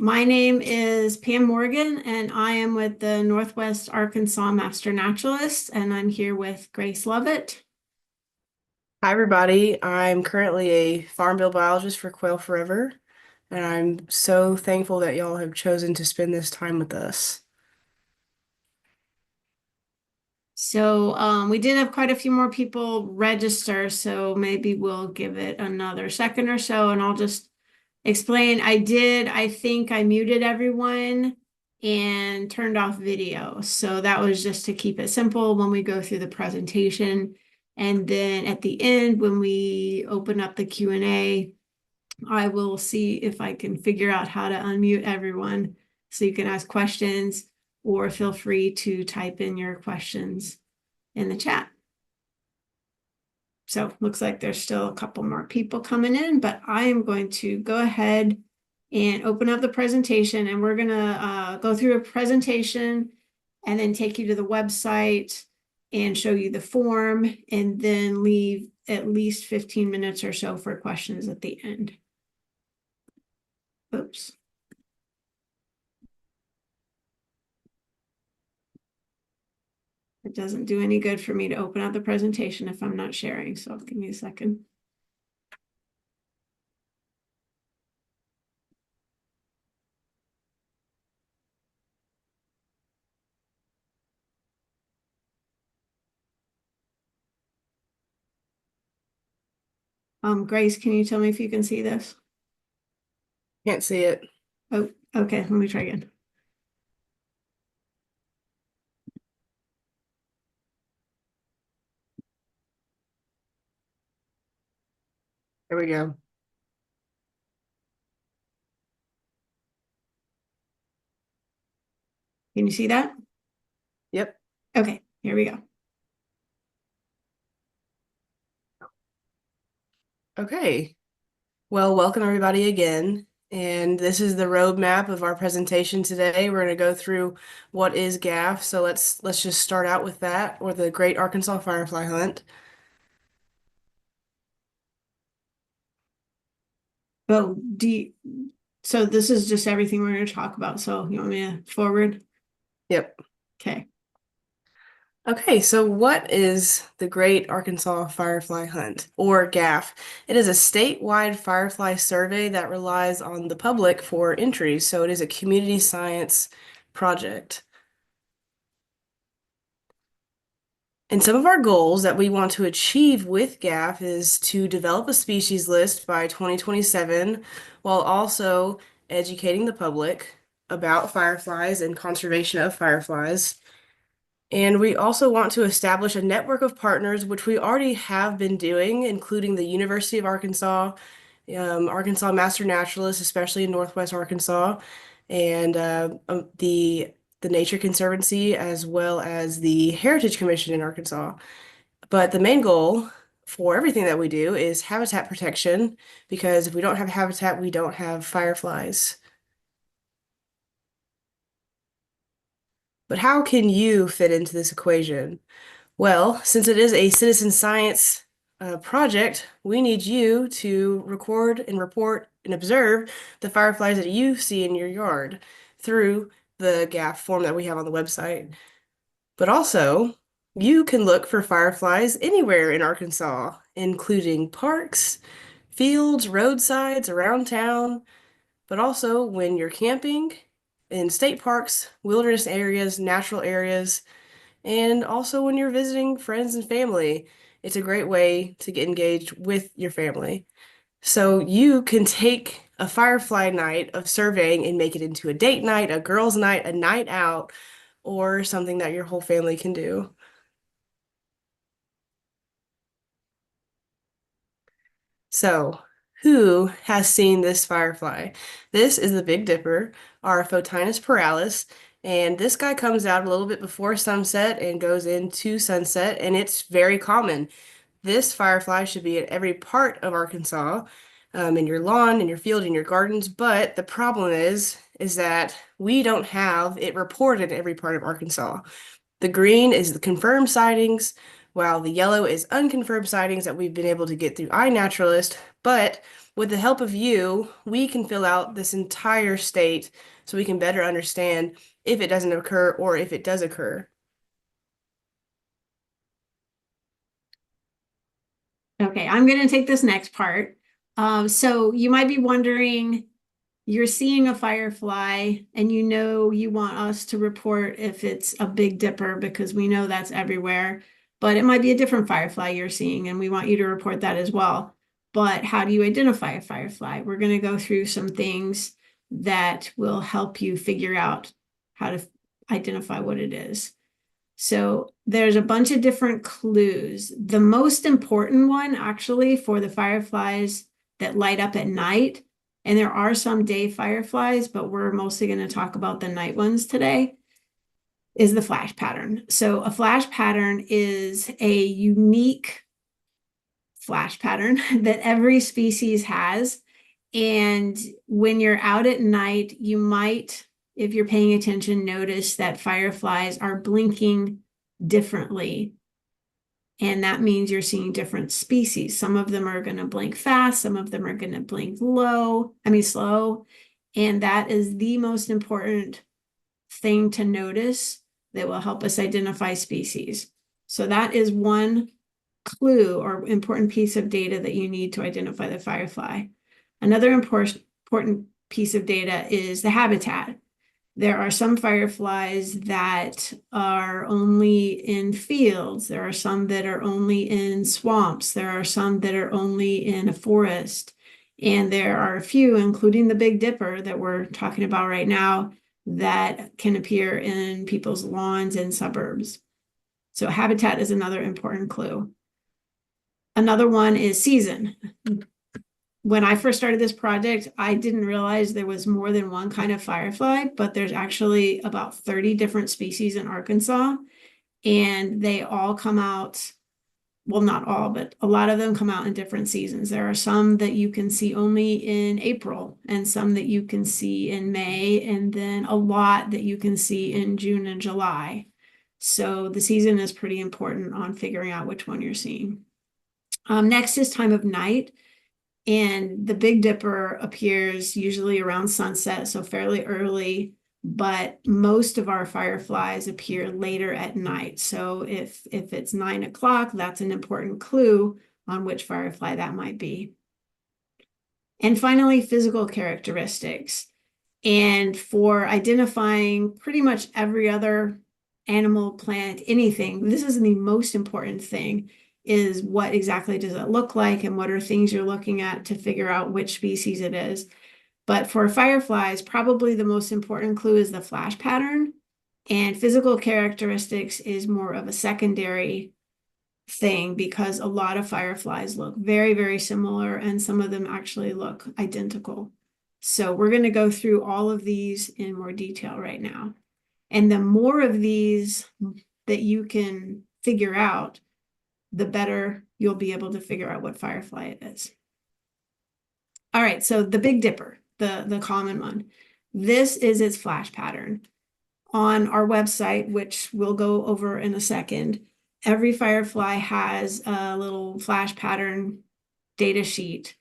My name is Pam Morgan, and I am with the Northwest Arkansas Master Naturalist, and I'm here with Grace Lovett. Hi, everybody. I'm currently a farm bill biologist for Quail Forever, and I'm so thankful that y'all have chosen to spend this time with us. We did have quite a few more people register, so maybe we'll give it another second or so, and I'll just explain. I think I muted everyone and turned off video. So that was just to keep it simple when we go through the presentation. And then at the end, when we open up the Q&A, I will see if I can figure out how to unmute everyone so you can ask questions, or feel free to type in your questions in the chat. So looks like there's still a couple more people coming in, but I am going to go ahead and open up the presentation, and we're gonna go through a presentation and then take you to the website and show you the form, and then leave at least 15 minutes or so for questions at the end. Oops. It doesn't do any good for me to open up the presentation if I'm not sharing, so give me a second. Grace, can you tell me if you can see this? Can't see it. Oh, okay, let me try again. There we go. Can you see that? Yep. Okay, here we go. Okay. Well, welcome everybody again. And this is the roadmap of our presentation today. We're going to go through what is GAF. So let's just start out with that, or the Great Arkansas Firefly Hunt. Oh, so this is just everything we're going to talk about. So you want me to forward? Yep. Okay. Okay, so what is the Great Arkansas Firefly Hunt, or GAF? It is a statewide firefly survey that relies on the public for entries, so it is a community science project. And some of our goals that we want to achieve with GAF is to develop a species list by 2027, while also educating the public about fireflies and conservation of fireflies. And we also want to establish a network of partners, which we already have been doing, including the University of Arkansas, Arkansas Master Naturalists, especially in Northwest Arkansas, and the Nature Conservancy, as well as the Heritage Commission in Arkansas. But the main goal for everything that we do is habitat protection, because if we don't have habitat, we don't have fireflies. But how can you fit into this equation? Well, since it is a citizen science project, we need you to record and report and observe the fireflies that you see in your yard through the GAF form that we have on the website. But also, you can look for fireflies anywhere in Arkansas, including parks, fields, roadsides, around town, but also when you're camping in state parks, wilderness areas, natural areas, and also when you're visiting friends and family. It's a great way to get engaged with your family. So you can take a firefly night of surveying and make it into a date night, a girls' night, a night out, or something that your whole family can do. So, who has seen this firefly? This is the Big Dipper, our Photinus piralis, and this guy comes out a little bit before sunset and goes into sunset, and it's very common. This firefly should be at every part of Arkansas, in your lawn, in your field, in your gardens. But the problem is that we don't have it reported in every part of Arkansas. The green is the confirmed sightings, while the yellow is unconfirmed sightings that we've been able to get through iNaturalist. But With the help of you, we can fill out this entire state so we can better understand if it doesn't occur or if it does occur. Okay, I'm going to take this next part. So you might be wondering, you're seeing a firefly and you know you want us to report if it's a Big Dipper because we know that's everywhere, but it might be a different firefly you're seeing and we want you to report that as well. But how do you identify a firefly? We're going to go through some things that will help you figure out how to identify what it is. So there's a bunch of different clues. The most important one, actually, for the fireflies that light up at night, and there are some day fireflies, but we're mostly going to talk about the night ones today, is the flash pattern. So a flash pattern is a unique flash pattern that every species has. And when you're out at night, you might, if you're paying attention, notice that fireflies are blinking differently. And that means you're seeing different species. Some of them are going to blink fast, some of them are going to blink slow. And that is the most important thing to notice that will help us identify species. So that is one clue or important piece of data that you need to identify the firefly. Another important piece of data is the habitat. There are some fireflies that are only in fields. There are some that are only in swamps. There are some that are only in a forest. And there are a few, including the Big Dipper that we're talking about right now, that can appear in people's lawns and suburbs. So habitat is another important clue. Another one is season. When I first started this project, I didn't realize there was more than one kind of firefly, but there's actually about 30 different species in Arkansas, and they all come out, well, not all, but a lot of them come out in different seasons. There are some that you can see only in April, and some that you can see in May, and then a lot that you can see in June and July. So the season is pretty important on figuring out which one you're seeing. Next is time of night. And the Big Dipper appears usually around sunset, so fairly early, but most of our fireflies appear later at night. So if it's 9 o'clock, that's an important clue on which firefly that might be. And finally, physical characteristics. And for identifying pretty much every other animal, plant, anything, this is the most important thing, is what exactly does it look like and what are things you're looking at to figure out which species it is. But for fireflies, probably the most important clue is the flash pattern, and physical characteristics is more of a secondary thing because a lot of fireflies look very, very similar and some of them actually look identical. So we're going to go through all of these in more detail right now. And the more of these that you can figure out, the better you'll be able to figure out what firefly it is. All right, so the Big Dipper, the common one. This is its flash pattern. On our website, which we'll go over in a second, every firefly has a little flash pattern data sheet.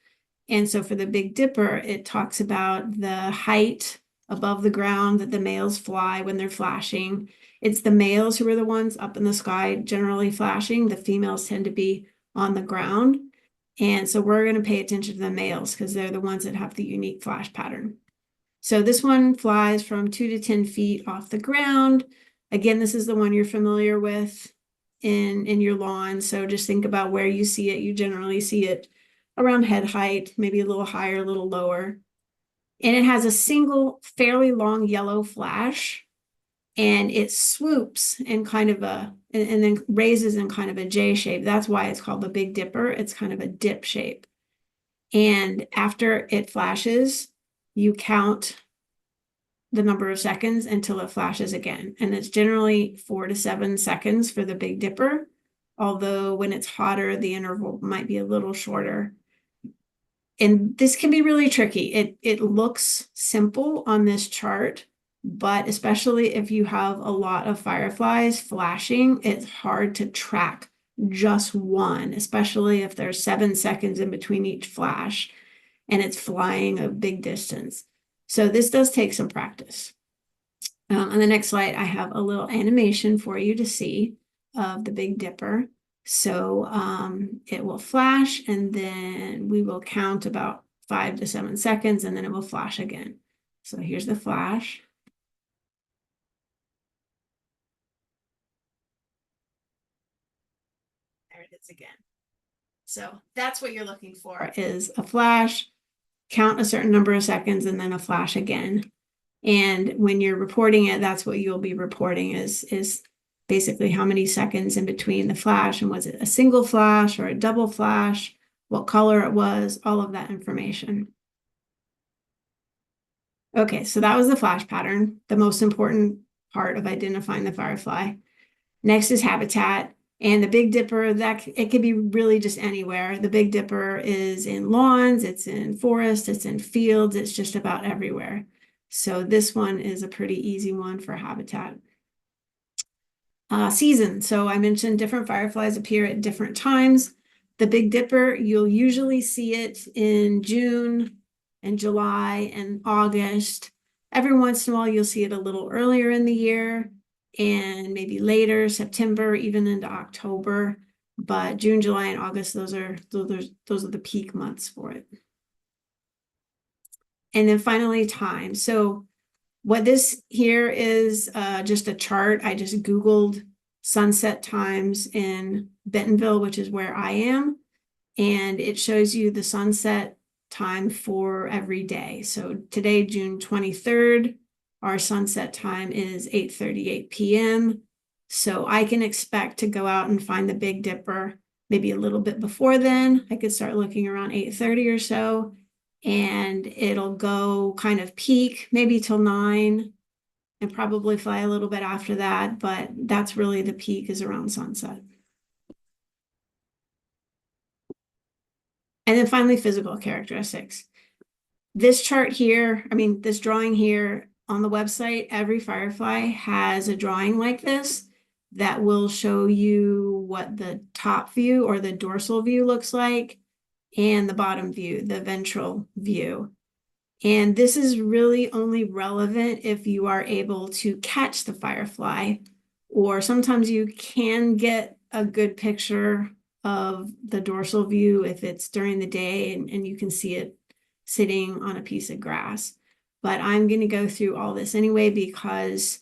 And so for the Big Dipper, it talks about the height above the ground that the males fly when they're flashing. It's the males who are the ones up in the sky generally flashing. The females tend to be on the ground. And so we're going to pay attention to the males because they're the ones that have the unique flash pattern. So this one flies from 2 to 10 feet off the ground. Again, this is the one you're familiar with in your lawn. So just think about where you see it. You generally see it around head height, maybe a little higher, a little lower. And it has a single fairly long yellow flash, and it swoops in kind of and then raises in kind of a J shape. That's why it's called the Big Dipper. It's kind of a dip shape. And after it flashes, you count the number of seconds until it flashes again. And it's generally 4 to 7 seconds for the Big Dipper, although when it's hotter, the interval might be a little shorter. And this can be really tricky. It looks simple on this chart, but especially if you have a lot of fireflies flashing, it's hard to track just one, especially if there's 7 seconds in between each flash. and it's flying a big distance. So this does take some practice. On the next slide, I have a little animation for you to see of the Big Dipper. So it will flash, and then we will count about 5 to 7 seconds, and then it will flash again. So here's the flash. There it is again. So that's what you're looking for, is a flash, count a certain number of seconds, and then a flash again. And when you're reporting it, that's what you'll be reporting is basically how many seconds in between the flash, and was it a single flash or a double flash, what color it was, all of that information. Okay, so that was the flash pattern, the most important part of identifying the firefly. Next is habitat. And the Big Dipper, that it could be really just anywhere. The Big Dipper is in lawns, it's in forests, it's in fields, it's just about everywhere. So this one is a pretty easy one for habitat. Season. So I mentioned different fireflies appear at different times. The Big Dipper, you'll usually see it in June and July and August. Every once in a while, you'll see it a little earlier in the year and maybe later, September, even into October. But June, July, and August, those are the peak months for it. And then finally, time. So what this here is just a chart. I just Googled sunset times in Bentonville, which is where I am. And it shows you the sunset time for every day. So today, June 23rd, our sunset time is 8:38 p.m. So I can expect to go out and find the Big Dipper maybe a little bit before then. I could start looking around 8:30 or so, and it'll go kind of peak maybe till 9 and probably fly a little bit after that, but that's really the peak, is around sunset. And then finally, physical characteristics. This chart here, this drawing here on the website, every firefly has a drawing like this that will show you what the top view or the dorsal view looks like, and the bottom view, the ventral view. And this is really only relevant if you are able to catch the firefly, or sometimes you can get a good picture of the dorsal view if it's during the day and you can see it sitting on a piece of grass. But I'm going to go through all this anyway because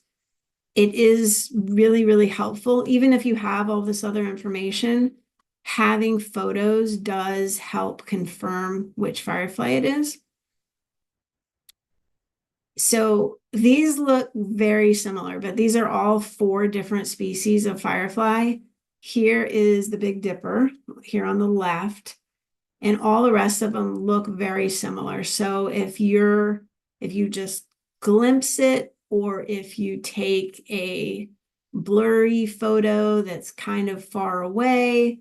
it is really, really helpful. Even if you have all this other information, having photos does help confirm which firefly it is. So these look very similar, but these are all 4 different species of firefly. Here is the Big Dipper here on the left, and all the rest of them look very similar. So if you just glimpse it, or if you take a blurry photo that's kind of far away,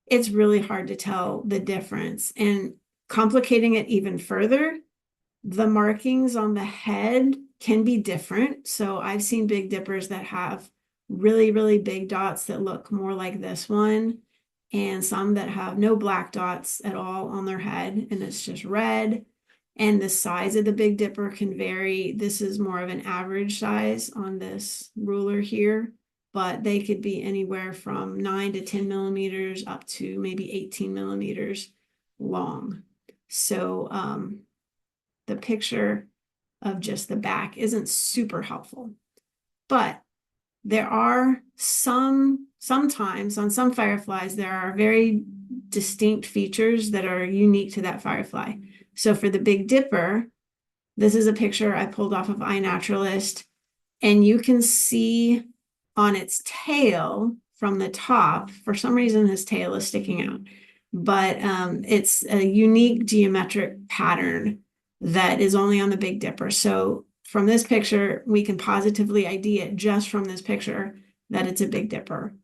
it's really hard to tell the difference. And complicating it even further, the markings on the head can be different. So I've seen Big Dippers that have really, really big dots that look more like this one, and some that have no black dots at all on their head, and it's just red. And the size of the Big Dipper can vary. This is more of an average size on this ruler here, but they could be anywhere from 9 to 10 millimeters up to maybe 18 millimeters long. So the picture of just the back isn't super helpful, but there are sometimes on some fireflies, there are very distinct features that are unique to that firefly. So for the Big Dipper, this is a picture I pulled off of iNaturalist, and you can see on its tail from the top, for some reason his tail is sticking out, but it's a unique geometric pattern that is only on the Big Dipper. So from this picture, we can positively ID it just from this picture that it's a Big Dipper.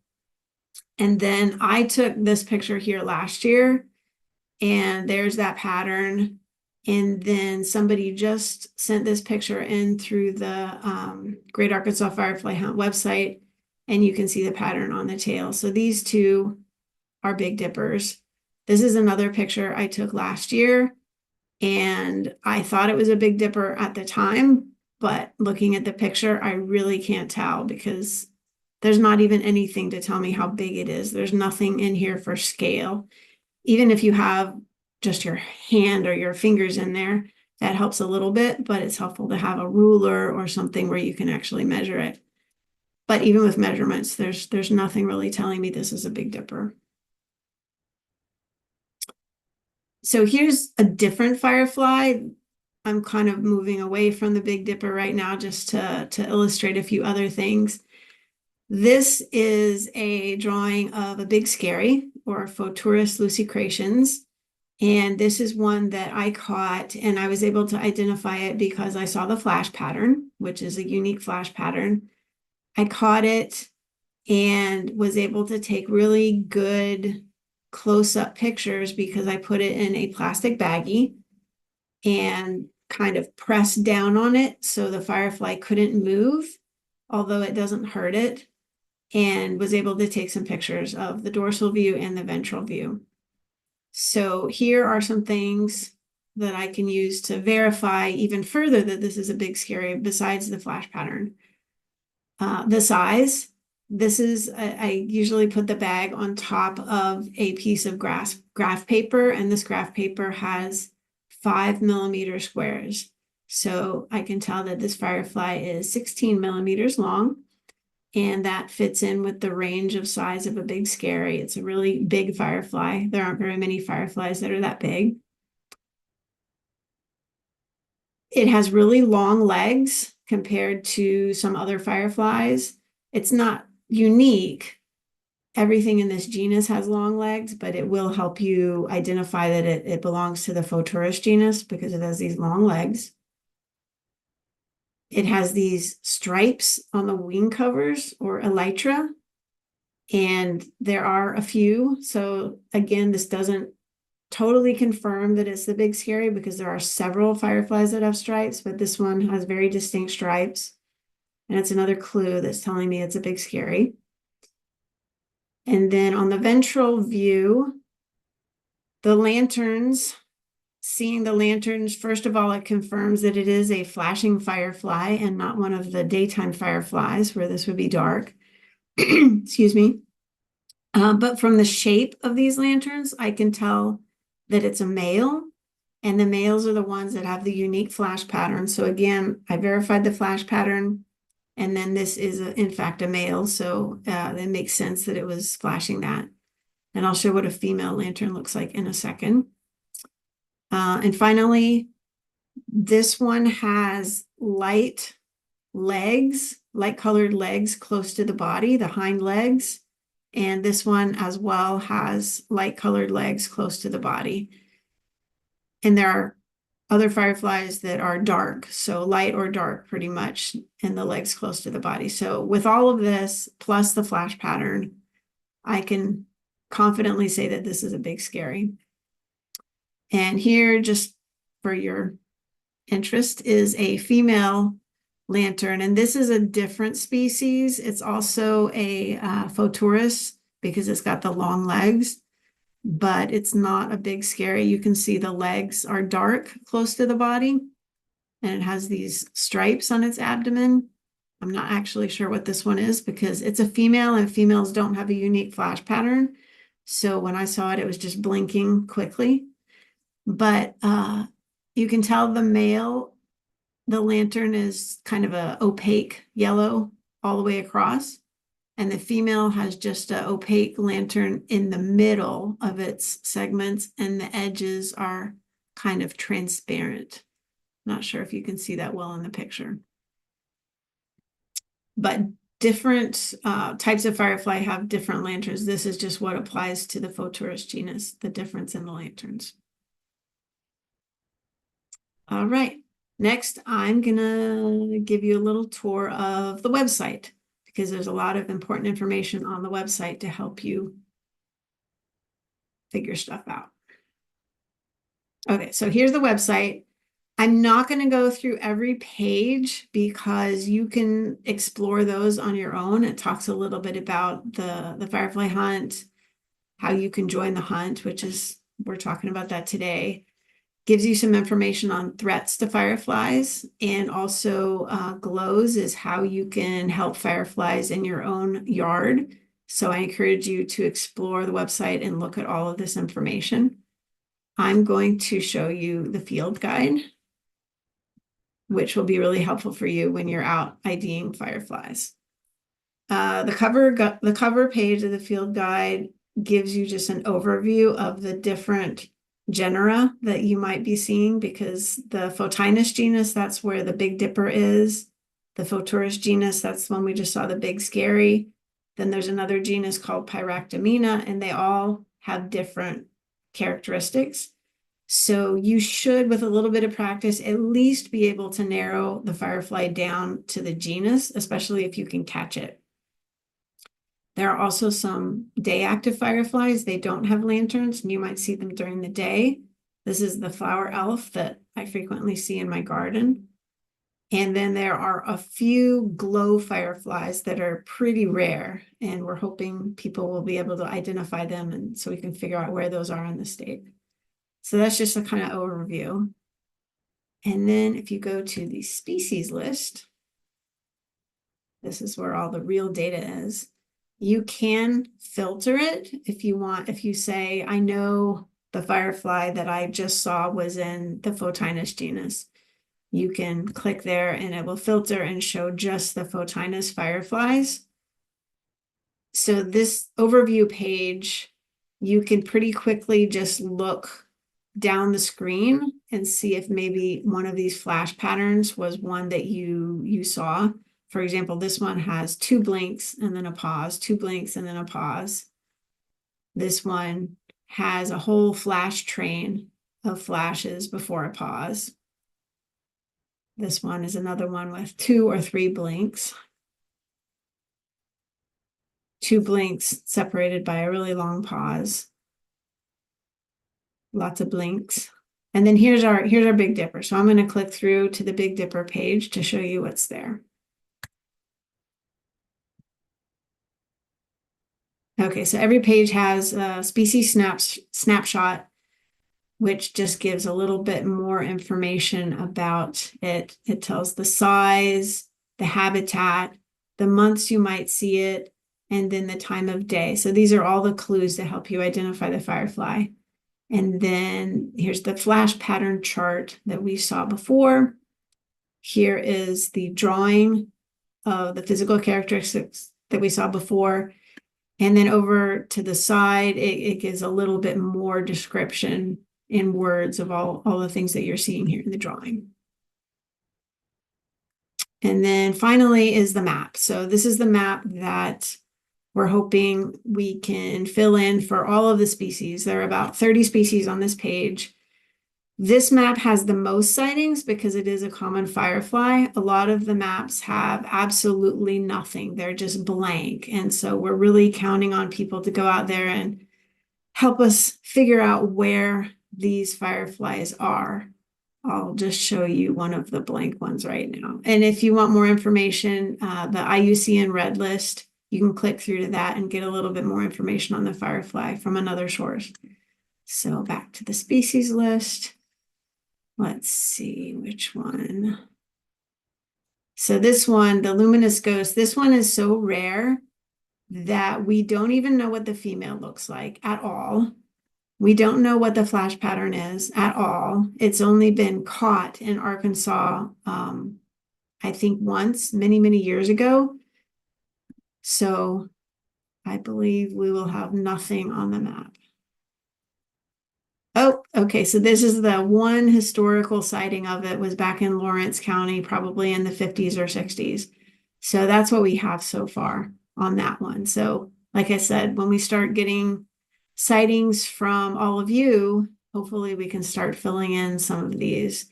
And then I took this picture here last year, and there's that pattern. And then somebody just sent this picture in through the Great Arkansas Firefly Hunt website, and you can see the pattern on the tail. So these two are Big Dippers. This is another picture I took last year, And I thought it was a Big Dipper at the time, but looking at the picture, I really can't tell because there's not even anything to tell me how big it is. There's nothing in here for scale. Even if you have just your hand or your fingers in there, that helps a little bit, but it's helpful to have a ruler or something where you can actually measure it. But even with measurements, there's nothing really telling me this is a Big Dipper. So here's a different firefly. I'm kind of moving away from the Big Dipper right now just to illustrate a few other things. This is a drawing of a big scary, or Photurus lucicrations. And this is one that I caught, and I was able to identify it because I saw the flash pattern, which is a unique flash pattern. I caught it and was able to take really good close-up pictures because I put it in a plastic baggie and kind of pressed down on it so the firefly couldn't move, although it doesn't hurt it, and was able to take some pictures of the dorsal view and the ventral view. So here are some things that I can use to verify even further that this is a big scary besides the flash pattern. The size. This is, I usually put the bag on top of a piece of graph paper, and this graph paper has 5 mm squares. So I can tell that this firefly is 16 millimeters long, and that fits in with the range of size of a big scary. It's a really big firefly. There aren't very many fireflies that are that big. It has really long legs compared to some other fireflies. It's not unique. Everything in this genus has long legs, but it will help you identify that it belongs to the Photurus genus because it has these long legs. It has these stripes on the wing covers, or elytra, and there are a few. So again, this doesn't totally confirm that it's the big scary because there are several fireflies that have stripes, but this one has very distinct stripes. And it's another clue that's telling me it's a big scary. And then on the ventral view, the lanterns, seeing the lanterns, first of all, it confirms that it is a flashing firefly and not one of the daytime fireflies where this would be dark. Excuse me. But from the shape of these lanterns, I can tell that it's a male, and the males are the ones that have the unique flash pattern. So again, I verified the flash pattern, and then this is in fact a male, so it makes sense that it was flashing that. And I'll show what a female lantern looks like in a second. And finally, this one has light legs, light colored legs close to the body, the hind legs. And this one as well has light colored legs close to the body. And there are other fireflies that are dark, so light or dark pretty much, and the legs close to the body. So with all of this, plus the flash pattern, I can confidently say that this is a big scary. And here, just for your interest, is a female lantern, and this is a different species. It's also a Photurus because it's got the long legs, but it's not a big scary. You can see the legs are dark close to the body, and it has these stripes on its abdomen. I'm not actually sure what this one is because it's a female, and females don't have a unique flash pattern. So when I saw it, it was just blinking quickly. But you can tell the male, the lantern is kind of a opaque yellow all the way across. And the female has just an opaque lantern in the middle of its segments, and the edges are kind of transparent. Not sure if you can see that well in the picture. But different types of firefly have different lanterns. This is just what applies to the Photurus genus, the difference in the lanterns. All right, next I'm gonna give you a little tour of the website because there's a lot of important information on the website to help you figure stuff out. Okay, so here's the website. I'm not going to go through every page because you can explore those on your own. It talks a little bit about the firefly hunt, how you can join the hunt, which is, we're talking about that today. gives you some information on threats to fireflies, and also glows is how you can help fireflies in your own yard. So I encourage you to explore the website and look at all of this information. I'm going to show you the field guide, which will be really helpful for you when you're out IDing fireflies. The cover page of the field guide gives you just an overview of the different genera that you might be seeing, because the Photinus genus, that's where the Big Dipper is. The Photurus genus, that's the one we just saw, the big scary. Then there's another genus called Pyractomina, and they all have different characteristics. So you should, with a little bit of practice, at least be able to narrow the firefly down to the genus, especially if you can catch it. There are also some day active fireflies. They don't have lanterns, and you might see them during the day. This is the flower elf that I frequently see in my garden. And then there are a few glow fireflies that are pretty rare, and we're hoping people will be able to identify them, and so we can figure out where those are in the state. So that's just a kind of overview. And then if you go to the species list, this is where all the real data is. You can filter it if you want. If you say, I know the firefly that I just saw was in the Photinus genus, you can click there and it will filter and show just the Photinus fireflies. So this overview page, you can pretty quickly just look down the screen and see if maybe one of these flash patterns was one that you saw. For example, this one has 2 blinks and then a pause, 2 blinks and then a pause. This one has a whole flash train of flashes before a pause. This one is another one with 2 or 3 blinks. 2 blinks separated by a really long pause. Lots of blinks. And then here's our Big Dipper. So I'm going to click through to the Big Dipper page to show you what's there. Okay, so every page has a species snapshot, which just gives a little bit more information about it. It tells the size, the habitat, the months you might see it, and then the time of day. So these are all the clues to help you identify the firefly. And then here's the flash pattern chart that we saw before. Here is the drawing of the physical characteristics that we saw before. And then over to the side, it gives a little bit more description in words of all the things that you're seeing here in the drawing. And then finally is the map. So this is the map that we're hoping we can fill in for all of the species. There are about 30 species on this page. This map has the most sightings because it is a common firefly. A lot of the maps have absolutely nothing. They're just blank. And so we're really counting on people to go out there and help us figure out where these fireflies are. I'll just show you one of the blank ones right now. And if you want more information, the IUCN Red List, you can click through to that and get a little bit more information on the firefly from another source. So back to the species list. Let's see which one. So this one, the luminous ghost, this one is so rare that we don't even know what the female looks like at all. We don't know what the flash pattern is at all. It's only been caught in Arkansas, I think once, many, many years ago. So I believe we will have nothing on the map. Oh, okay. So this is the one historical sighting of it was back in Lawrence County, probably in the 50s or 60s. So that's what we have so far on that one. So like I said, when we start getting sightings from all of you, hopefully we can start filling in some of these.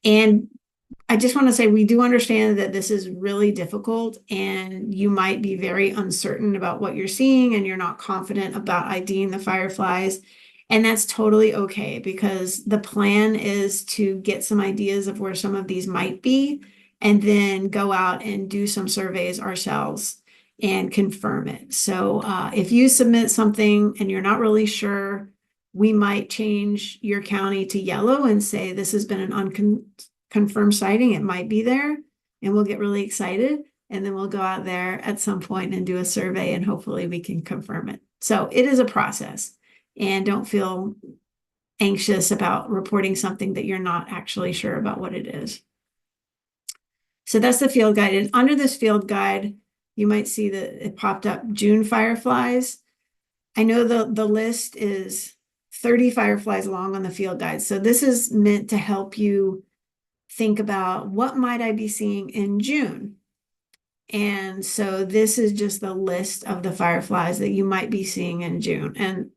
And I just want to say we do understand that this is really difficult and you might be very uncertain about what you're seeing and you're not confident about IDing the fireflies. And that's totally okay, because the plan is to get some ideas of where some of these might be and then go out and do some surveys ourselves and confirm it. So if you submit something and you're not really sure, we might change your county to yellow and say this has been an unconfirmed sighting. It might be there, and we'll get really excited. And then we'll go out there at some point and do a survey, and hopefully we can confirm it. So it is a process, and don't feel anxious about reporting something that you're not actually sure about what it is. So that's the field guide. And under this field guide, you might see that it popped up June fireflies. I know the list is 30 fireflies long on the field guide. So this is meant to help you think about what might I be seeing in June. And so this is just the list of the fireflies that you might be seeing in June. And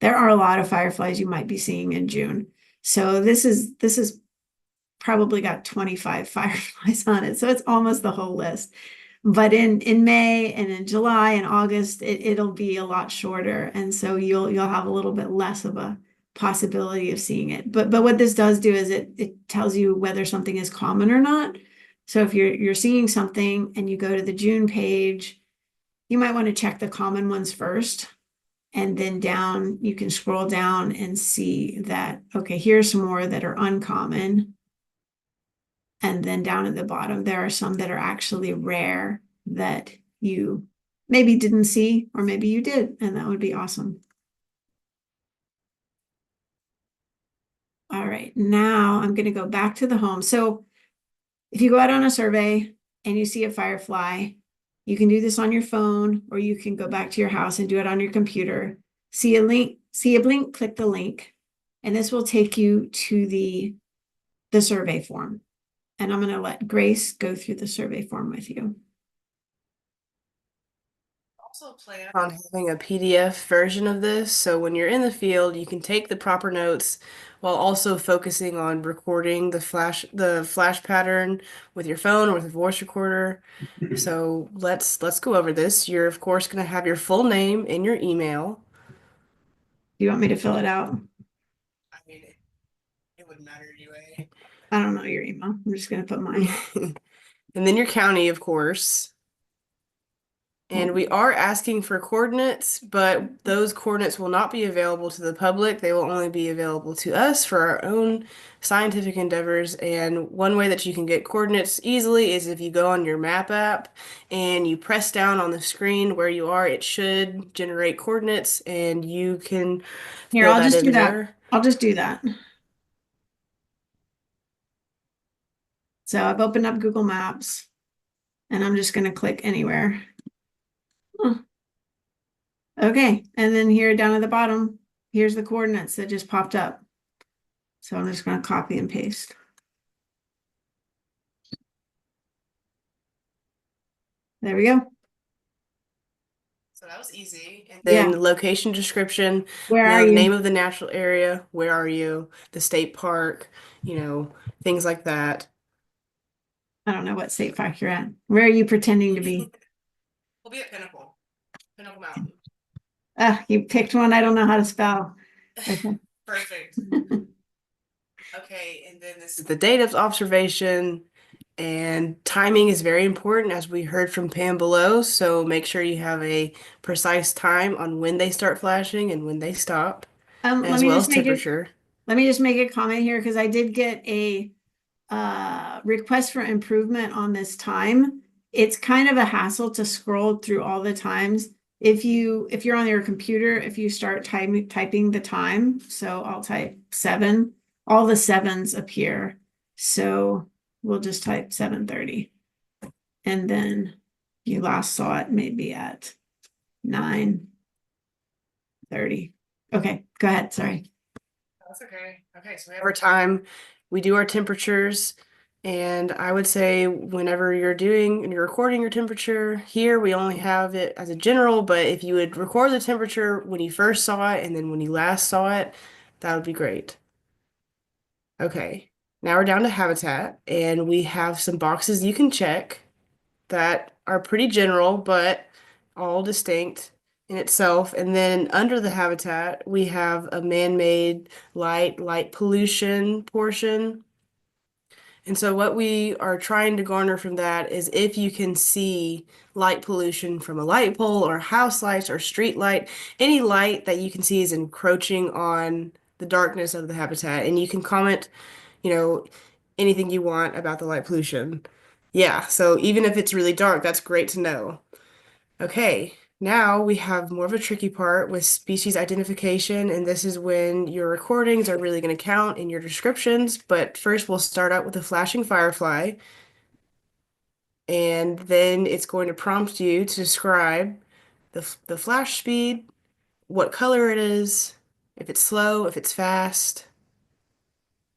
there are a lot of fireflies you might be seeing in June. So this is probably got 25 fireflies on it. So it's almost the whole list. But in May and in July and August, it'll be a lot shorter. And so you'll have a little bit less of a possibility of seeing it. But what this does do is it tells you whether something is common or not. So if you're seeing something and you go to the June page, you might want to check the common ones first. And then down, you can scroll down and see that, okay, here's some more that are uncommon. And then down at the bottom, there are some that are actually rare that you maybe didn't see, or maybe you did, and that would be awesome. All right, now I'm going to go back to the home. So if you go out on a survey and you see a firefly, you can do this on your phone, or you can go back to your house and do it on your computer. See a blink, click the link, and this will take you to the survey form. And I'm going to let Grace go through the survey form with you. Also plan on having a PDF version of this, so when you're in the field, you can take the proper notes while also focusing on recording the flash pattern with your phone or with a voice recorder. So let's go over this. You're of course going to have your full name in your email. Do you want me to fill it out? I mean, it wouldn't matter anyway. I don't know your email. I'm just going to put mine. And then your county, of course. And we are asking for coordinates, but those coordinates will not be available to the public. They will only be available to us for our own scientific endeavors. And one way that you can get coordinates easily is if you go on your map app and you press down on the screen where you are, it should generate coordinates and you can Here, fill I'll that just in do that. there. I'll just do that. So I've opened up Google Maps and I'm just going to click anywhere. Oh, okay. And then here down at the bottom, here's the coordinates that just popped up. So I'm just going to copy and paste. There we go. So that was easy. And Yeah. then location description, Where are the you? name of the natural area, where are you, the state park, things like that. I don't know what state park you're at. Where are you pretending to be? We'll be at Pinnacle Mountain. You picked one I don't know how to spell. Okay. Perfect. Okay, and then this is the date of observation, and timing is very important, as we heard from Pam below. So make sure you have a precise time on when they start flashing and when they stop, Let as me well just as make it, temperature. let me just make a comment here because I did get a request for improvement on this time. It's kind of a hassle to scroll through all the times. If you're on your computer, if you start typing the time, so I'll type 7, all the sevens appear. So we'll just type 7:30. And then you last saw it maybe at 9:30. Okay, go ahead. Sorry. That's okay. Okay, so we have our time. We do our temperatures. And I would say whenever you're doing and you're recording your temperature here, we only have it as a general, but if you would record the temperature when you first saw it and then when you last saw it, that would be great. Okay, now we're down to habitat, and we have some boxes you can check that are pretty general, but all distinct in itself. And then under the habitat, we have a man-made light pollution portion. And so what we are trying to garner from that is if you can see light pollution from a light pole or house lights or street light, any light that you can see is encroaching on the darkness of the habitat. And you can comment, you know, anything you want about the light pollution. Yeah, so even if it's really dark, that's great to know. Okay, now we have more of a tricky part with species identification, and this is when your recordings are really going to count in your descriptions. But first, we'll start out with the flashing firefly, and then it's going to prompt you to describe the flash speed, what color it is, if it's slow, if it's fast.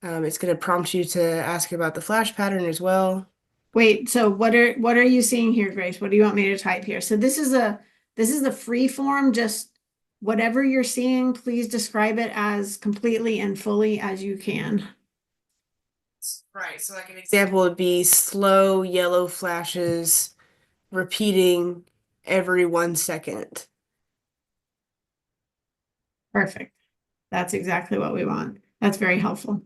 It's going to prompt you to ask about the flash pattern as well. Wait, so what are you seeing here, Grace? What do you want me to type here? So this is a free form, just whatever you're seeing, please describe it as completely and fully as you can. Right, so like an example would be slow yellow flashes repeating every 1 second. Perfect. That's exactly what we want. That's very helpful.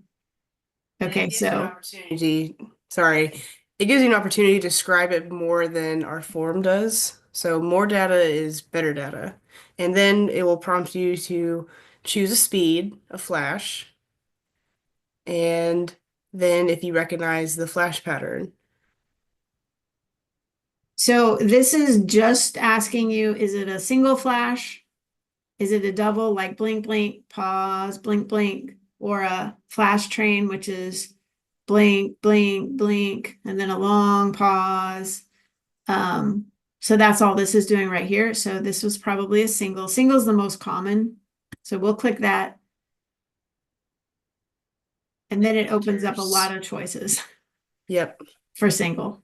And it Okay, gives you an so opportunity, sorry, it gives you an opportunity to describe it more than our form does. So more data is better data. And then it will prompt you to choose a speed, a flash, and then if you recognize the flash pattern. so this is just asking you, is it a single flash? Is it a double, like blink, blink, pause, blink, blink, or a flash train, which is blink, blink, blink, and then a long pause? Um, so that's all this is doing right here. So this was probably a single. Single is the most common. So we'll click that. And then it opens up a lot of choices Yep. for single.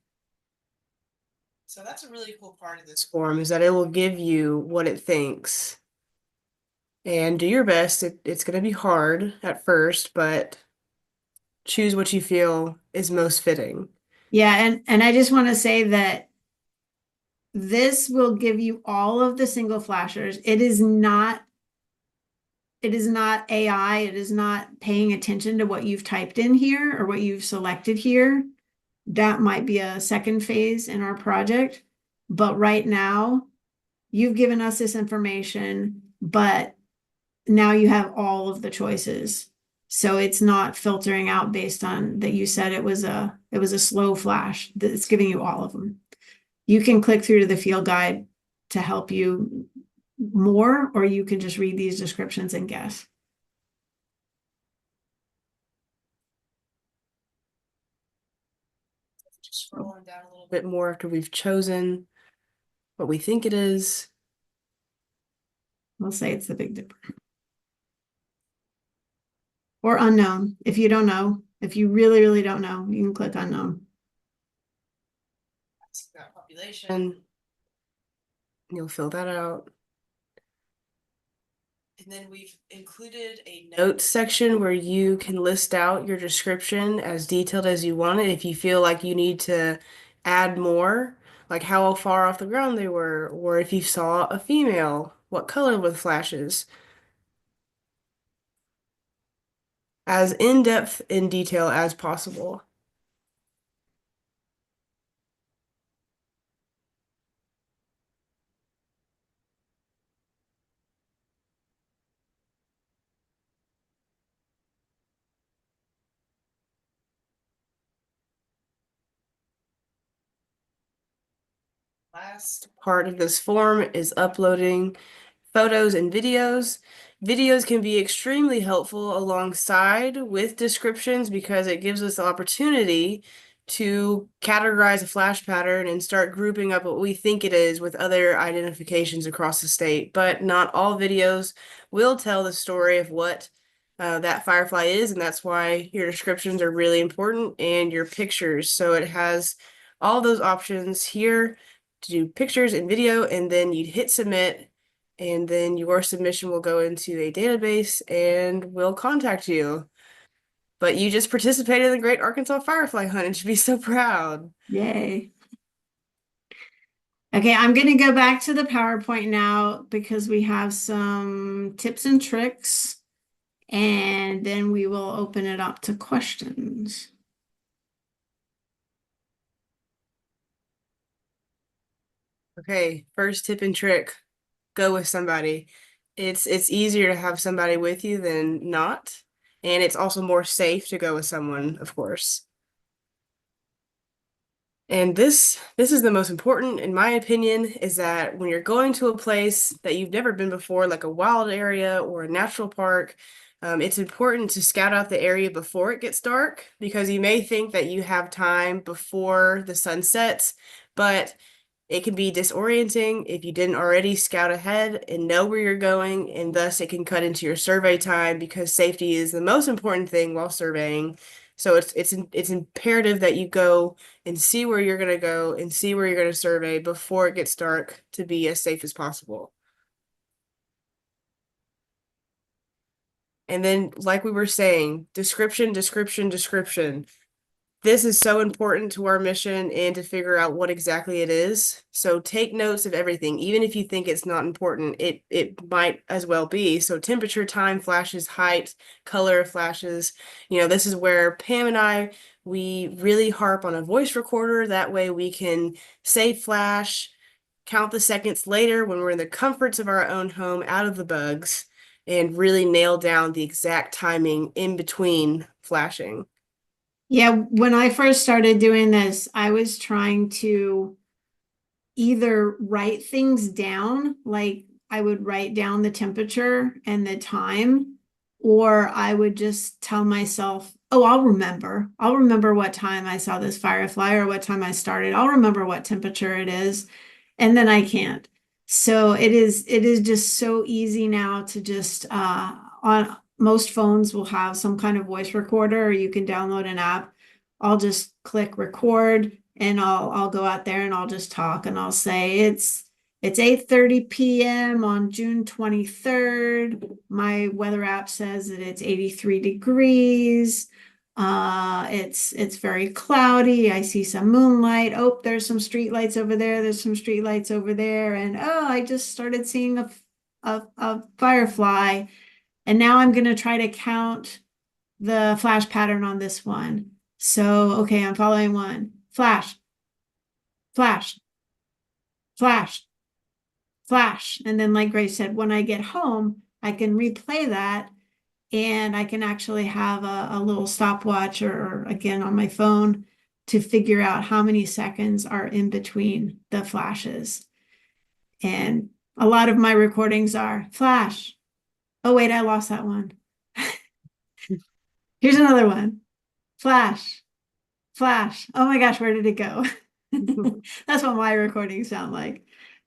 So that's a really cool part of this form is that it will give you what it thinks and do your best. It's going to be hard at first, but choose what you feel is most fitting. Yeah, and I just want to say that this will give you all of the single flashers. It is not AI. It is not paying attention to what you've typed in here or what you've selected here. That might be a second phase in our project. But right now, you've given us this information, but now you have all of the choices. So it's not filtering out based on that you said it was a slow flash. It's giving you all of them. You can click through to the field guide to help you more, or you can just read these descriptions and guess. Just scrolling down a little bit more after we've chosen what we think it is. We'll say it's the Big Dipper. Or unknown. If you don't know, if you really, really don't know, you can click unknown. Population. You'll fill that out. And then we've included a notes section where you can list out your description as detailed as you want it. If you feel like you need to add more, like how far off the ground they were, or if you saw a female, what color were the flashes. As in-depth in detail as possible. Last part of this form is uploading photos and videos. Videos can be extremely helpful alongside with descriptions because it gives us the opportunity to categorize a flash pattern and start grouping up what we think it is with other identifications across the state. But not all videos will tell the story of what that firefly is, and that's why your descriptions are really important and your pictures. So it has all those options here to do pictures and video, and then you'd hit submit, and then your submission will go into a database and we'll contact you. But you just participated in the Great Arkansas Firefly Hunt and should be so proud. Yay. Okay, I'm going to go back to the PowerPoint now because we have some tips and tricks, and then we will open it up to questions. Okay, first tip and trick, go with somebody. It's easier to have somebody with you than not, and it's also more safe to go with someone, of course. And this is the most important, in my opinion, is that when you're going to a place that you've never been before, like a wild area or a natural park, it's important to scout out the area before it gets dark because you may think that you have time before the sun sets, but it can be disorienting if you didn't already scout ahead and know where you're going, and thus it can cut into your survey time because safety is the most important thing while surveying. So it's imperative that you go and see where you're going to go and see where you're going to survey before it gets dark to be as safe as possible. And then, like we were saying, description, description, description. This is so important to our mission and to figure out what exactly it is. So take notes of everything, even if you think it's not important, it might as well be. So temperature, time, flashes, height, color of flashes. This is where Pam and I we really harp on a voice recorder. That way we can say flash, count the seconds later when we're in the comforts of our own home, out of the bugs, and really nail down the exact timing in between flashing. Yeah, when I first started doing this, I was trying to either write things down, like I would write down the temperature and the time, or I would just tell myself, oh, I'll remember. I'll remember what time I saw this firefly or what time I started. I'll remember what temperature it is. And then I can't. So it is just so easy now to just on most phones will have some kind of voice recorder, or you can download an app. I'll just click record and I'll go out there and I'll just talk and I'll say it's 8:30 p.m. on June 23rd. My weather app says that it's 83 degrees. It's very cloudy. I see some moonlight. Oh, there's some street lights over there. There's some street lights over there. And oh, I just started seeing a firefly. And now I'm gonna try to count the flash pattern on this one. So, okay, I'm following one. Flash, flash, flash, flash. And then, like Grace said, when I get home, I can replay that and I can actually have a little stopwatch or again on my phone to figure out how many seconds are in between the flashes. And a lot of my recordings are flash. Oh, wait, I lost that one. Here's another one. Flash, flash. Oh my gosh, where did it go? That's what my recordings sound like.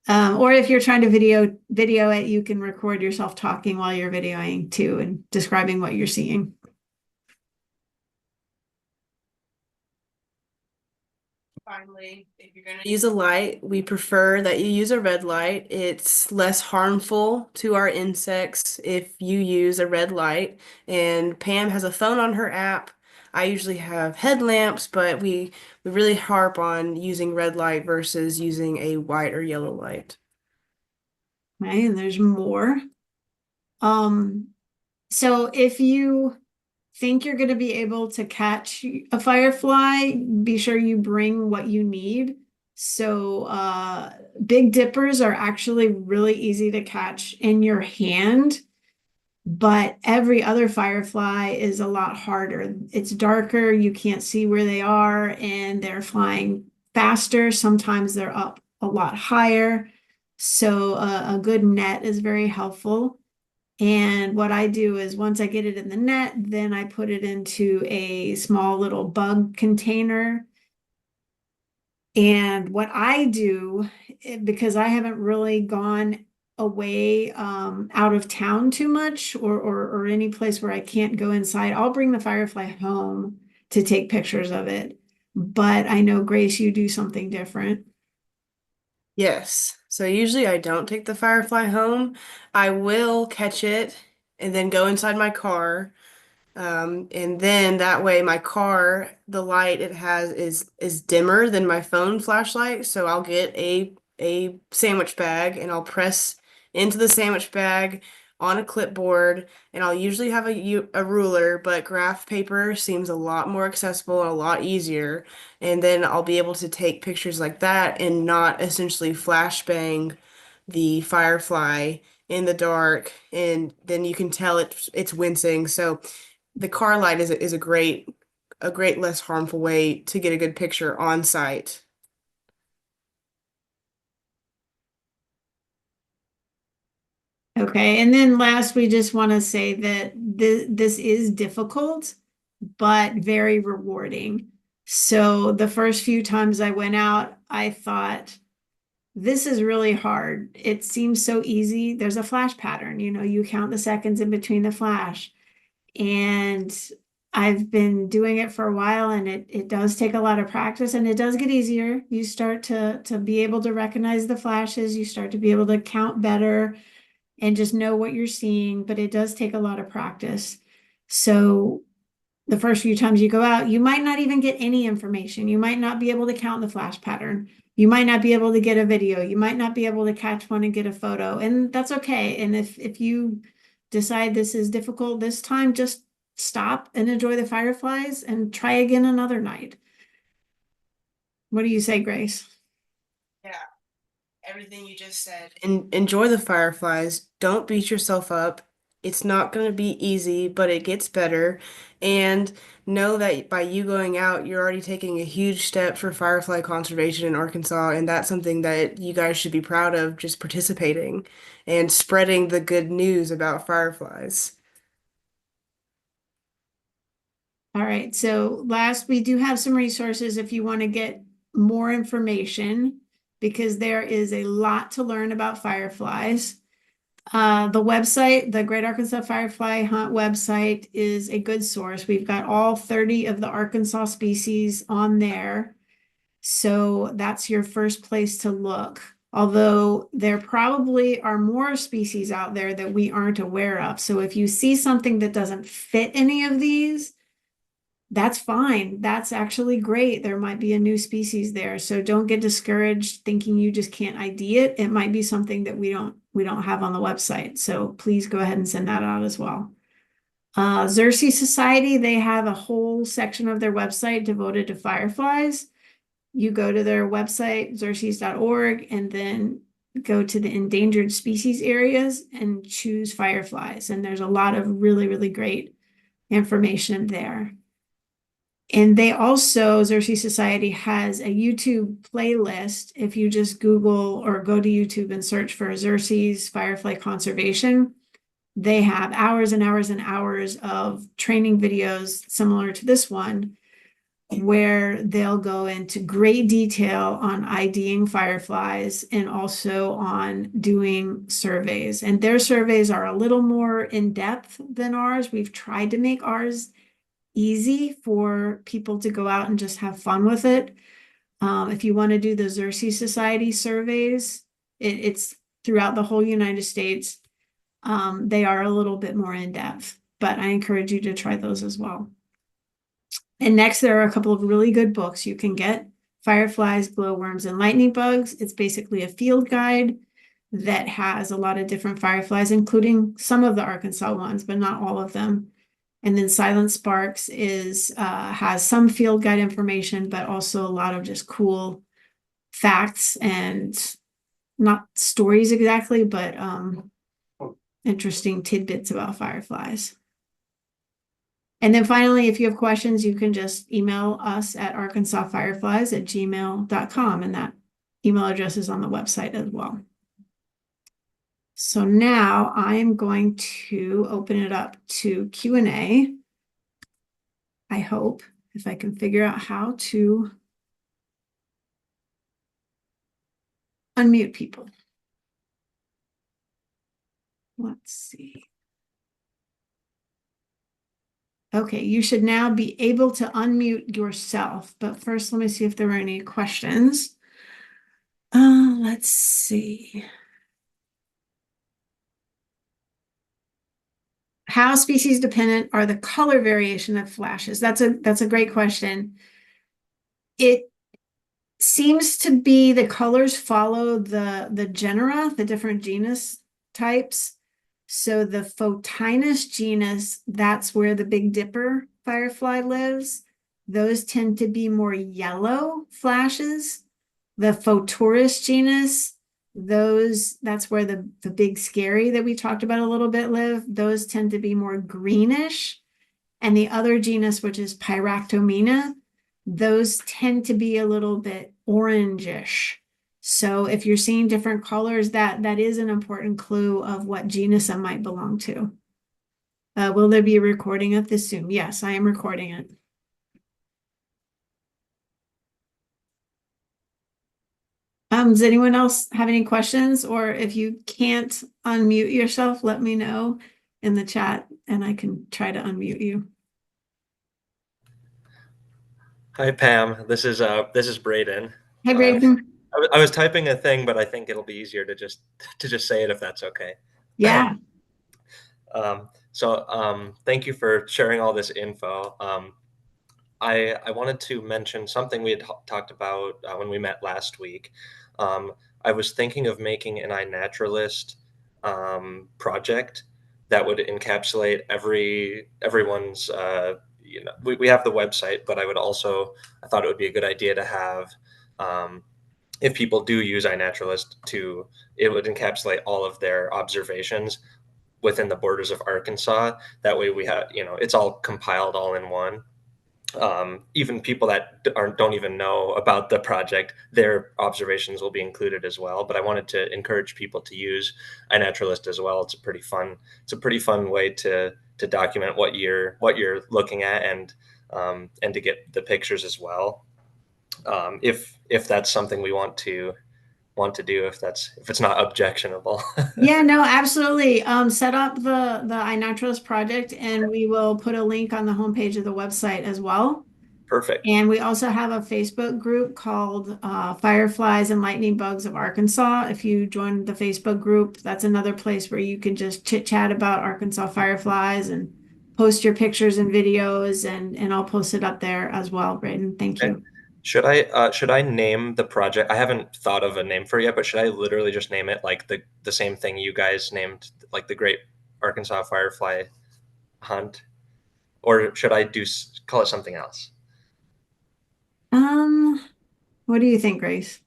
Or if you're trying to video it, you can record yourself talking while you're videoing too and describing what you're seeing. Finally, if you're going to use a light, we prefer that you use a red light. It's less harmful to our insects if you use a red light. And Pam has a phone on her app. I usually have headlamps, but we really harp on using red light versus using a white or yellow light. Okay, and there's more. Um, so if you think you're going to be able to catch a firefly, be sure you bring what you need. So, big dippers are actually really easy to catch in your hand, but every other firefly is a lot harder. It's darker, you can't see where they are, and they're flying faster. Sometimes they're up a lot higher. So, a good net is very helpful. And what I do is once I get it in the net, then I put it into a small little bug container. And what I do, because I haven't really gone away out of town too much or any place where I can't go inside, I'll bring the firefly home to take pictures of it. But I know, Grace, you do something different. Yes. So usually I don't take the firefly home. I will catch it and then go inside my car. And then that way my car, the light it has is dimmer than my phone flashlight. So I'll get a sandwich bag and I'll press into the sandwich bag on a clipboard, and I'll usually have a ruler, but graph paper seems a lot more accessible and a lot easier. And then I'll be able to take pictures like that and not essentially flashbang the Firefly in the dark, and then you can tell it's wincing. So the car light is a great less harmful way to get a good picture on site. Okay, and then last, we just want to say that this is difficult, but very rewarding. So the first few times I went out, I thought, this is really hard. It seems so easy. There's a flash pattern, you count the seconds in between the flash. And I've been doing it for a while, and it does take a lot of practice, and it does get easier. You start to be able to recognize the flashes, you start to be able to count better and just know what you're seeing, but it does take a lot of practice. So the first few times you go out, you might not even get any information. You might not be able to count the flash pattern. You might not be able to get a video. You might not be able to catch one and get a photo, and that's okay. And if you decide this is difficult this time, just stop and enjoy the fireflies and try again another night. What do you say, Grace? Yeah, everything you just said. Enjoy the fireflies. Don't beat yourself up. It's not going to be easy, but it gets better. And know that by you going out, you're already taking a huge step for firefly conservation in Arkansas. And that's something that you guys should be proud of, just participating and spreading the good news about fireflies. All right, so last, we do have some resources if you want to get more information, because there is a lot to learn about fireflies. The website, the Great Arkansas Firefly Hunt website, is a good source. We've got all 30 of the Arkansas species on there. So that's your first place to look. Although there probably are more species out there that we aren't aware of. So if you see something that doesn't fit any of these, that's fine. That's actually great. There might be a new species there. So don't get discouraged thinking you just can't ID it. It might be something that we don't have on the website. So please go ahead and send that out as well. Xerces Society, they have a whole section of their website devoted to fireflies. You go to their website, xerces.org, and then go to the endangered species areas and choose fireflies. And there's a lot of really, really great information there. And they also, Xerces Society has a YouTube playlist. If you just Google or go to YouTube and search for Xerces Firefly Conservation, they have hours and hours and hours of training videos similar to this one, where they'll go into great detail on IDing fireflies and also on doing surveys. And their surveys are a little more in depth than ours. We've tried to make ours easy for people to go out and just have fun with it. If you want to do the Xerces Society surveys, it's throughout the whole United States. They are a little bit more in depth, but I encourage you to try those as well. And next, there are a couple of really good books you can get: Fireflies, Glowworms, and Lightning Bugs. It's basically a field guide that has a lot of different fireflies, including some of the Arkansas ones, but not all of them. And then Silent Sparks has some field guide information, but also a lot of just cool facts and not stories exactly, but interesting tidbits about fireflies. And then finally, if you have questions, you can just email us at arkansasfireflies@gmail.com, and that email address is on the website as well. So now I am going to open it up to Q&A. I hope, if I can figure out how to unmute people. Let's see. Okay, you should now be able to unmute yourself, but first let me see if there are any questions. Let's see. How species dependent are the color variation of flashes? That's a great question. It seems to be the colors follow the genera, the different genus types. So the Photinus genus, that's where the Big Dipper firefly lives. Those tend to be more yellow flashes. The Photorus genus, that's where the big scary that we talked about a little bit live. Those tend to be more greenish. And the other genus, which is Pyractomina, those tend to be a little bit orangish. So if you're seeing different colors, that is an important clue of what genus I might belong to. Will there be a recording of this soon? Yes, I am recording it. Does anyone else have any questions? Or if you can't unmute yourself, let me know in the chat and I can try to unmute you. Hi Pam, this is Braden. Hi, Um, Braden. I was typing a thing, but I think it'll be easier to just say it if that's okay. Yeah. Thank you for sharing all this info. I wanted to mention something we had talked about when we met last week. Um, I was thinking of making an iNaturalist project that would encapsulate everyone's. We have the website, but I thought it would be a good idea to have, um, if people do use iNaturalist, it would encapsulate all of their observations within the borders of Arkansas. That way, it's all compiled all in one. Even people that don't even know about the project, their observations will be included as well. But I wanted to encourage people to use iNaturalist as well. It's a pretty fun way to document what you're looking at, and to get the pictures as well. If that's something we want to do, if it's not objectionable. Yeah, no, absolutely. Set up the iNaturalist project and we will put a link on the homepage of the website as well. Perfect. And we also have a Facebook group called Fireflies and Lightning Bugs of Arkansas. If you join the Facebook group, that's another place where you can just chit chat about Arkansas fireflies and post your pictures and videos, and I'll post it up there as well, Braden. Thank Okay. you. Should I name the project? I haven't thought of a name for it yet, but should I literally just name it like the same thing you guys named, like the Great Arkansas Firefly Hunt, or should I call it something else? Um, what do you think, Grace?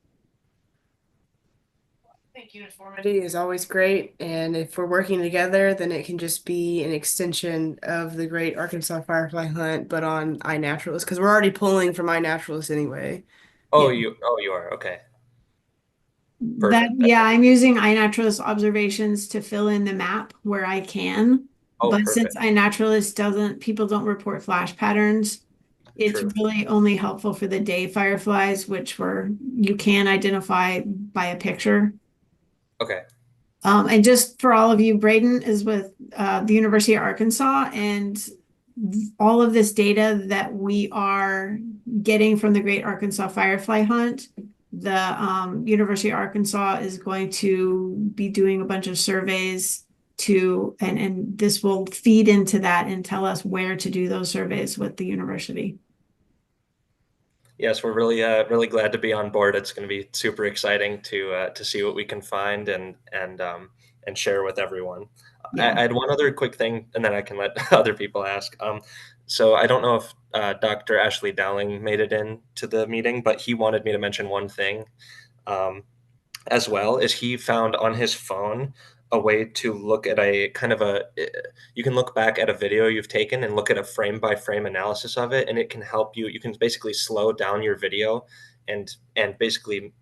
I think uniformity is always great, and if we're working together, then it can just be an extension of the Great Arkansas Firefly Hunt, but on iNaturalist, because we're already pulling from iNaturalist anyway. Yeah. You are okay. That, Perfect. yeah, I'm using iNaturalist observations to fill in the map where I can. Oh, But since perfect. iNaturalist doesn't, people don't report flash patterns, it's True. really only helpful for the day fireflies, which you can identify by a picture. Okay. And just for all of you, Braden is with the University of Arkansas, and all of this data that we are getting from the Great Arkansas Firefly Hunt, the University of Arkansas is going to be doing a bunch of surveys and this will feed into that and tell us where to do those surveys with the university. Yes, we're really glad to be on board. It's going to be super exciting to see what we can find and share with everyone. Yeah. I had one other quick thing, and then I can let other people ask. So I don't know if Dr. Ashley Dowling made it in to the meeting, but he wanted me to mention one thing. Um, as well is he found on his phone a way to look at a kind of a you can look back at a video you've taken and look at a frame by frame analysis of it, and it can help you can basically slow down your video and basically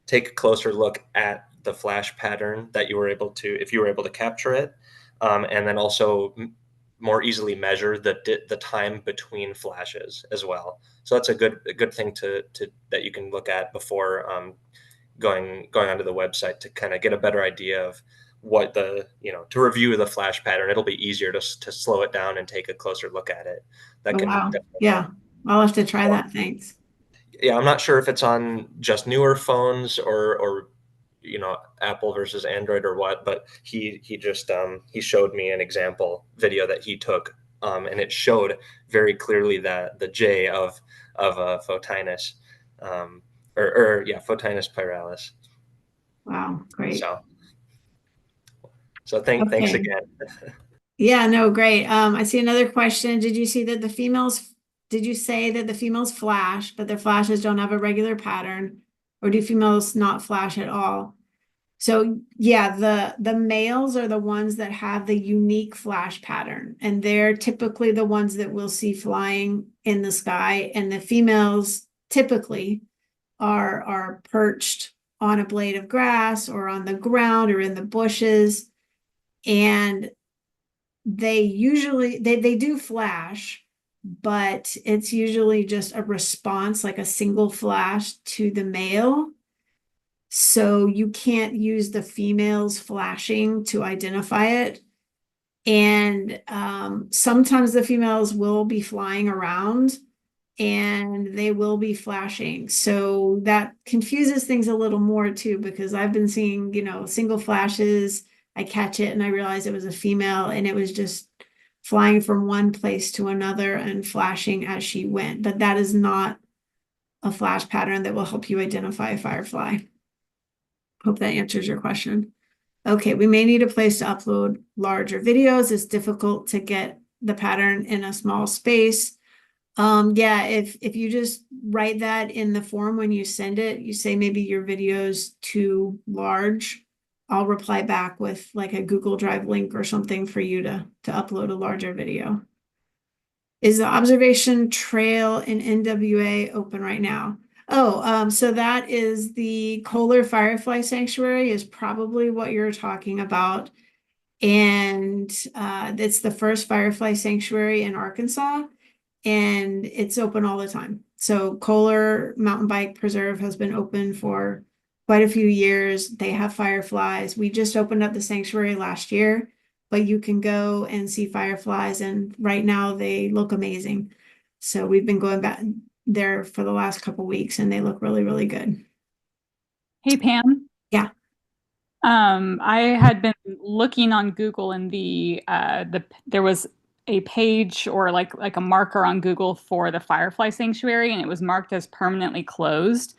take a closer look at the flash pattern that you were able to if you were able to capture it, and then also more easily measure the time between flashes as well. So that's a good thing to that you can look at before going onto the website to kind of get a better idea of what to review the flash pattern. It'll be easier to slow it down and take a closer look at it. That Oh, can wow. definitely help. Yeah. I'll have to try that. Thanks. Yeah, I'm not sure if it's on just newer phones or Apple versus Android or what, but he showed me an example video that he took, and it showed very clearly that the J of Photinus, um, or yeah, Photinus pyralis. Wow. Great. So So thanks Okay. again. Yeah, no, great. I see another question. Did you say that the females flash, but their flashes don't have a regular pattern? Or do females not flash at all? So yeah, the males are the ones that have the unique flash pattern, and they're typically the ones that we'll see flying in the sky, and the females typically are perched on a blade of grass or on the ground or in the bushes, and they do flash, but it's usually just a response, like a single flash to the male. So you can't use the females flashing to identify it. And sometimes the females will be flying around and they will be flashing. So that confuses things a little more too, because I've been seeing, single flashes. I catch it and I realize it was a female and it was just flying from one place to another and flashing as she went. But that is not a flash pattern that will help you identify a firefly. Hope that answers your question. Okay, we may need a place to upload larger videos. It's difficult to get the pattern in a small space. Yeah, if you just write that in the form when you send it, you say maybe your video's too large. I'll reply back with like a Google Drive link or something for you to upload a larger video. Is the observation trail in NWA open right now? Oh, so that is the Kohler Firefly Sanctuary is probably what you're talking about. And it's the first firefly sanctuary in Arkansas, and it's open all the time. So Kohler Mountain Bike Preserve has been open for quite a few years. They have fireflies. We just opened up the sanctuary last year, but you can go and see fireflies, and right now they look amazing. So we've been going back there for the last couple weeks, and they look really, really good. Hey, Pam. Yeah. I had been looking on Google and there was a page or like a marker on Google for the Firefly Sanctuary, and it was marked as permanently closed.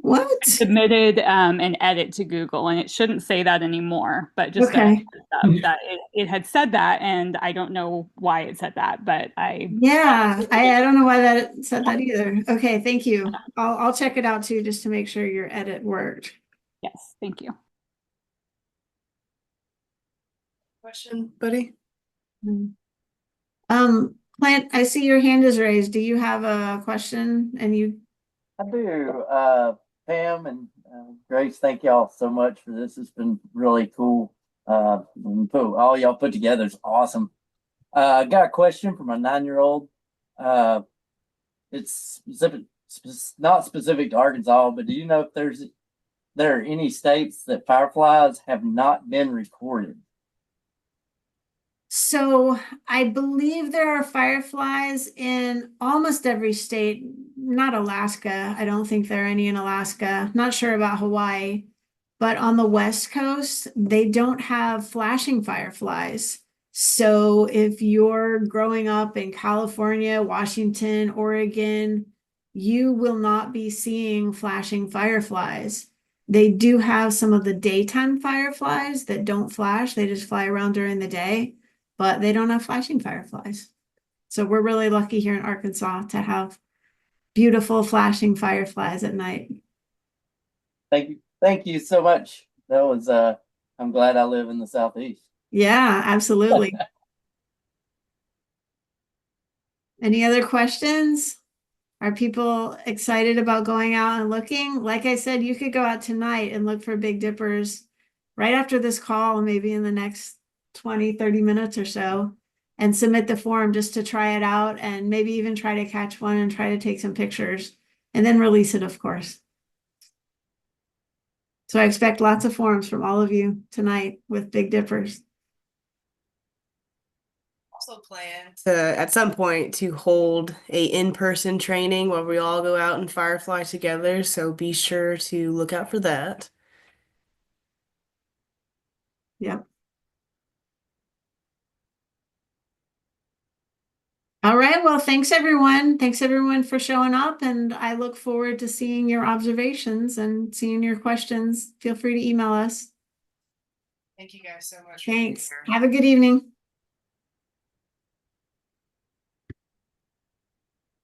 What? Submitted an edit to Google, and it shouldn't say that anymore, but just a Okay. heads up that it had said that, and I don't know why it said that, but Yeah, I don't know why that said that either. Okay, thank you. I'll check it out too, just to make sure your edit worked. yes, thank you. Question, buddy? Clint, I see your hand is raised. Do you have a question? And you, I do. Pam and Grace, thank y'all so much for this. It's been really cool. All y'all put together is awesome. I got a question for my 9-year-old. It's not specific to Arkansas, but do you know if there are any states that fireflies have not been recorded? so I believe there are fireflies in almost every state, not Alaska. I don't think there are any in Alaska. Not sure about Hawaii, but on the West Coast, they don't have flashing fireflies. So if you're growing up in California, Washington, Oregon, you will not be seeing flashing fireflies. They do have some of the daytime fireflies that don't flash, they just fly around during the day, but they don't have flashing fireflies. So we're really lucky here in Arkansas to have beautiful flashing fireflies at night. Thank you. Thank you so much. That was I'm glad I live in the Southeast. Yeah, absolutely. Any other questions? Are people excited about going out and looking? Like I said, you could go out tonight and look for Big Dippers right after this call, maybe in the next 20, 30 minutes or so, and submit the form just to try it out and maybe even try to catch one and try to take some pictures and then release it, of course. So I expect lots of forms from all of you tonight with Big Dippers. Also plan to, at some point, to hold a in-person training where we all go out and firefly together, so be sure to look out for that. Yep. All right. Well, thanks everyone. Thanks everyone for showing up, and I look forward to seeing your observations and seeing your questions. Feel free to email us. Thank you guys so much for being Thanks. here. Have a good evening.